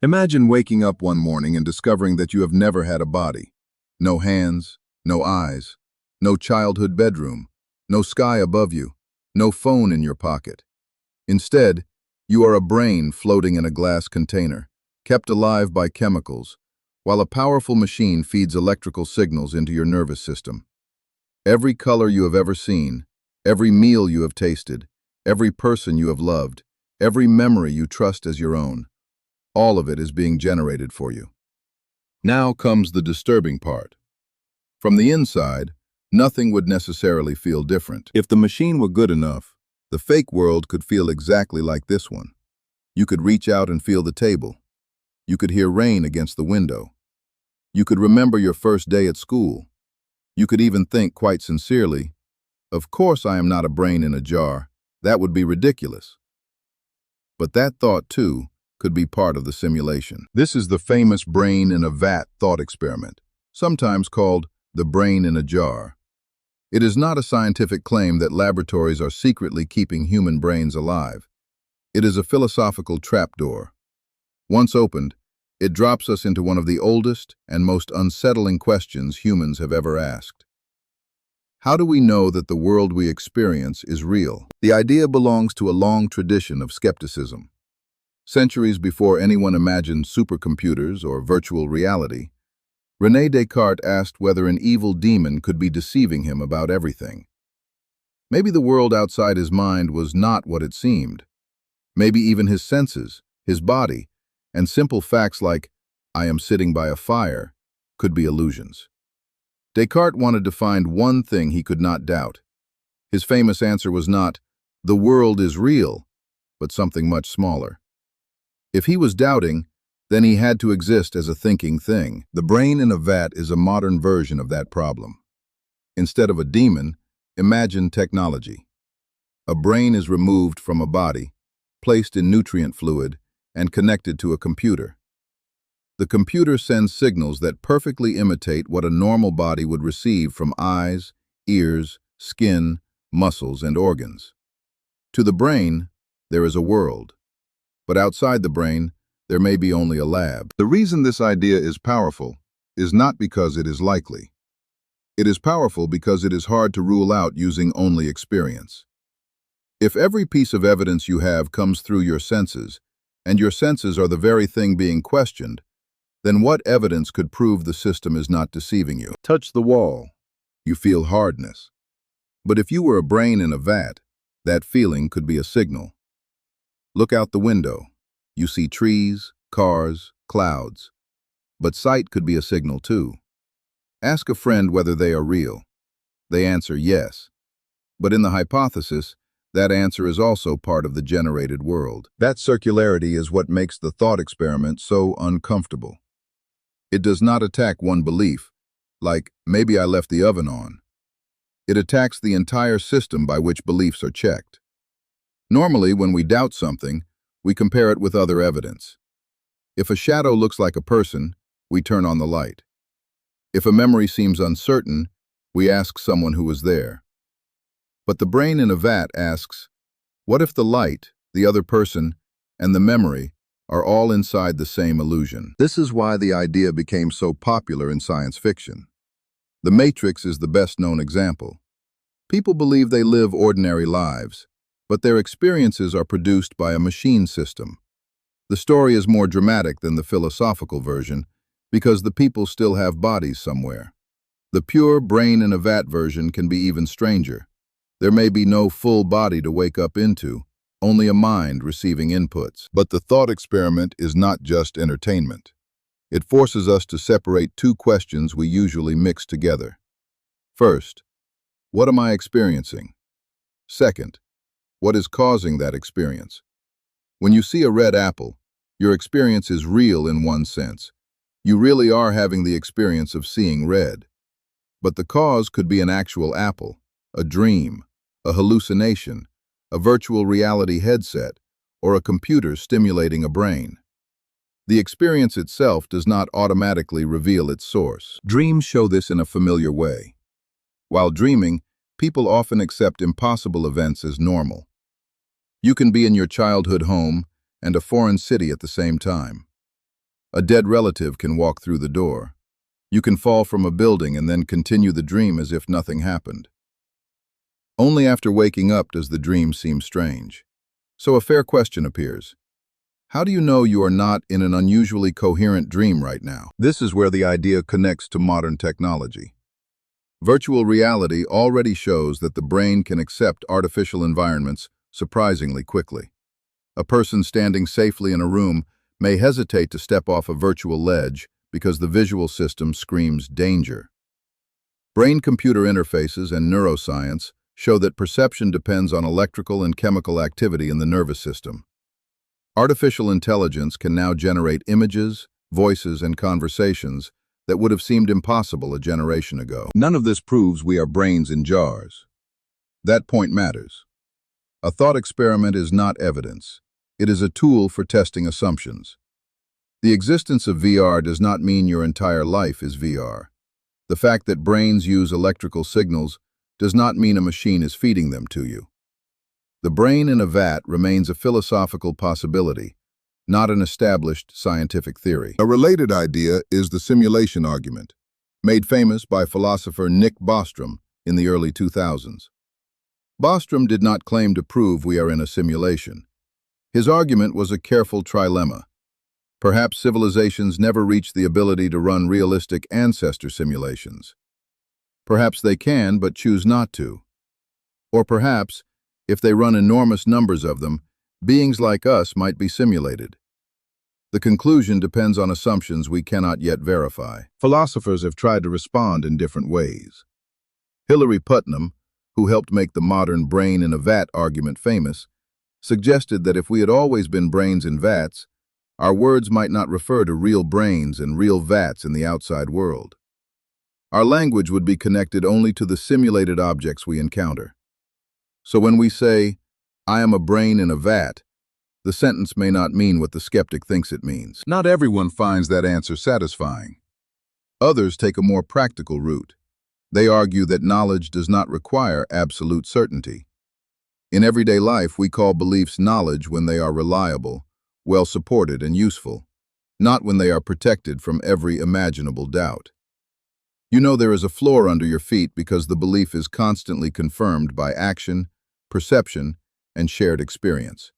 Imagine waking up one morning and discovering that you have never had a body. No hands, no eyes, no childhood bedroom, no sky above you, no phone in your pocket. Instead, you are a brain floating in a glass container, kept alive by chemicals, while a powerful machine feeds electrical signals into your nervous system. Every color you have ever seen, every meal you have tasted, every person you have loved, every memory you trust as your own, all of it is being generated for you. Now comes the disturbing part. From the inside, nothing would necessarily feel different. If the machine were good enough, the fake world could feel exactly like this one. You could reach out and feel the table. You could hear rain against the window. You could remember your first day at school. You could even think quite sincerely, "Of course I am not a brain in a jar. That would be ridiculous." But that thought, too, could be part of the simulation. This is the famous brain in a vat thought experiment, sometimes called the brain in a jar. It is not a scientific claim that laboratories are secretly keeping human brains alive. It is a philosophical trapdoor. Once opened, it drops us into one of the oldest and most unsettling questions humans have ever asked. How do we know that the world we experience is real? The idea belongs to a long tradition of skepticism. Centuries before anyone imagined supercomputers or virtual reality, René Descartes asked whether an evil demon could be deceiving him about everything. Maybe the world outside his mind was not what it seemed. Maybe even his senses, his body, and simple facts like, "I am sitting by a fire," could be illusions. Descartes wanted to find one thing he could not doubt. His famous answer was not, "The world is real," but something much smaller. If he was doubting, then he had to exist as a thinking thing. The brain in a vat is a modern version of that problem. Instead of a demon, imagine technology. A brain is removed from a body, placed in nutrient fluid, and connected to a computer. The computer sends signals that perfectly imitate what a normal body would receive from eyes, ears, skin, muscles, and organs. To the brain, there is a world. But outside the brain, there may be only a lab. The reason this idea is powerful is not because it is likely. It is powerful because it is hard to rule out using only experience. If every piece of evidence you have comes through your senses, and your senses are the very thing being questioned, then what evidence could prove the system is not deceiving you? Touch the wall. You feel hardness. But if you were a brain in a vat, that feeling could be a signal. Look out the window. You see trees, cars, clouds. But sight could be a signal too. Ask a friend whether they are real. They answer yes. But in the hypothesis, that answer is also part of the generated world. That circularity is what makes the thought experiment so uncomfortable. It does not attack one belief, like, "Maybe I left the oven on." It attacks the entire system by which beliefs are checked. Normally, when we doubt something, we compare it with other evidence. If a shadow looks like a person, we turn on the light. If a memory seems uncertain, we ask someone who was there. But the brain in a vat asks, what if the light, the other person, and the memory are all inside the same illusion? This is why the idea became so popular in science fiction. The Matrix is the best-known example. People believe they live ordinary lives, but their experiences are produced by a machine system. The story is more dramatic than the philosophical version because the people still have bodies somewhere. The pure brain in a vat version can be even stranger. There may be no full body to wake up into, only a mind receiving inputs. But the thought experiment is not just entertainment. It forces us to separate two questions we usually mix together. First, what am I experiencing? Second, what is causing that experience? When you see a red apple, your experience is real in one sense. You really are having the experience of seeing red. But the cause could be an actual apple, a dream, a hallucination, a virtual reality headset, or a computer stimulating a brain. The experience itself does not automatically reveal its source. Dreams show this in a familiar way. While dreaming, people often accept impossible events as normal. You can be in your childhood home and a foreign city at the same time. A dead relative can walk through the door. You can fall from a building and then continue the dream as if nothing happened. Only after waking up does the dream seem strange. So a fair question appears. How do you know you are not in an unusually coherent dream right now? This is where the idea connects to modern technology. Virtual reality already shows that the brain can accept artificial environments surprisingly quickly. A person standing safely in a room may hesitate to step off a virtual ledge because the visual system screams danger. Brain-computer interfaces and neuroscience show that perception depends on electrical and chemical activity in the nervous system. Artificial intelligence can now generate images, voices, and conversations that would have seemed impossible a generation ago. None of this proves we are brains in jars. That point matters. A thought experiment is not evidence. It is a tool for testing assumptions. The existence of VR does not mean your entire life is VR. The fact that brains use electrical signals does not mean a machine is feeding them to you. The brain in a vat remains a philosophical possibility, not an established scientific theory. A related idea is the simulation argument, made famous by philosopher Nick Bostrom in the early 2000s. Bostrom did not claim to prove we are in a simulation. His argument was a careful trilemma. Perhaps civilizations never reached the ability to run realistic ancestor simulations. Perhaps they can, but choose not to. Or perhaps, if they run enormous numbers of them, beings like us might be simulated. The conclusion depends on assumptions we cannot yet verify. Philosophers have tried to respond in different ways. Hilary Putnam, who helped make the modern brain in a vat argument famous, suggested that if we had always been brains in vats, our words might not refer to real brains and real vats in the outside world. Our language would be connected only to the simulated objects we encounter. So when we say, "I am a brain in a vat," the sentence may not mean what the skeptic thinks it means. Not everyone finds that answer satisfying. Others take a more practical route. They argue that knowledge does not require absolute certainty. In everyday life, we call beliefs knowledge when they are reliable, well-supported, and useful, not when they are protected from every imaginable doubt. You know there is a floor under your feet because the belief is constantly confirmed by action, perception, and shared experience.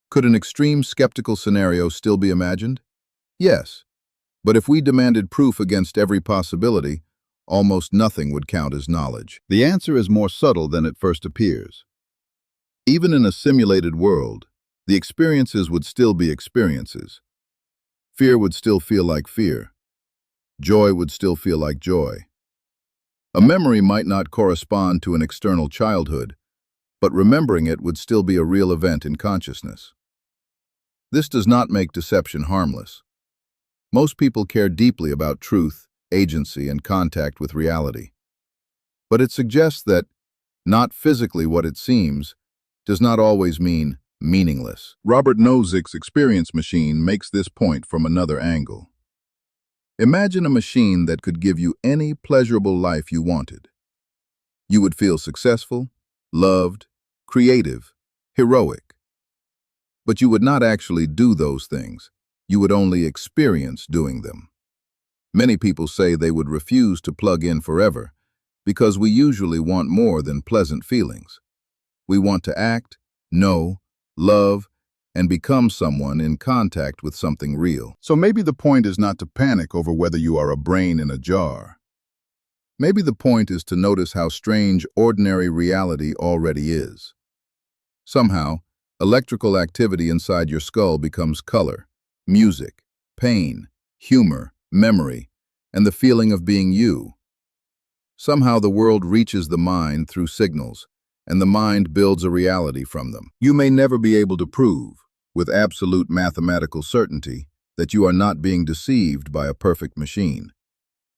Could an extreme skeptical scenario still be imagined? Yes, but if we demanded proof against every possibility, almost nothing would count as knowledge. The answer is more subtle than it first appears. Even in a simulated world, the experiences would still be experiences. Fear would still feel like fear. Joy would still feel like joy. A memory might not correspond to an external childhood, but remembering it would still be a real event in consciousness. This does not make deception harmless. Most people care deeply about truth, agency, and contact with reality. But it suggests that not physically what it seems does not always mean meaningless. Robert Nozick's experience machine makes this point from another angle. Imagine a machine that could give you any pleasurable life you wanted. You would feel successful, loved, creative, heroic. But you would not actually do those things. You would only experience doing them. Many people say they would refuse to plug in forever because we usually want more than pleasant feelings. We want to act, know, love, and become someone in contact with something real. So maybe the point is not to panic over whether you are a brain in a jar. Maybe the point is to notice how strange ordinary reality already is. Somehow, electrical activity inside your skull becomes color, music, pain, humor, memory, and the feeling of being you. Somehow the world reaches the mind through signals, and the mind builds a reality from them. You may never be able to prove, with absolute mathematical certainty, that you are not being deceived by a perfect machine.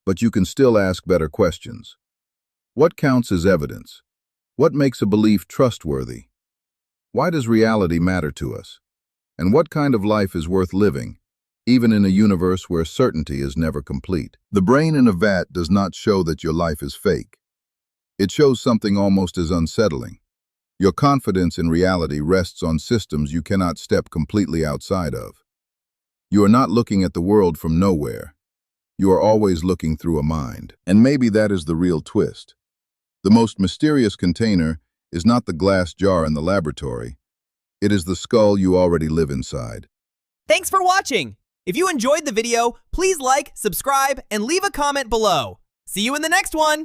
But you can still ask better questions. What counts as evidence? What makes a belief trustworthy? Why does reality matter to us? And what kind of life is worth living, even in a universe where certainty is never complete? The brain in a vat does not show that your life is fake. It shows something almost as unsettling. Your confidence in reality rests on systems you cannot step completely outside of. You are not looking at the world from nowhere. You are always looking through a mind. And maybe that is the real twist. The most mysterious container is not the glass jar in the laboratory. It is the skull you already live inside. Thanks for watching! If you enjoyed the video, please like, subscribe, and leave a comment below. See you in the next one!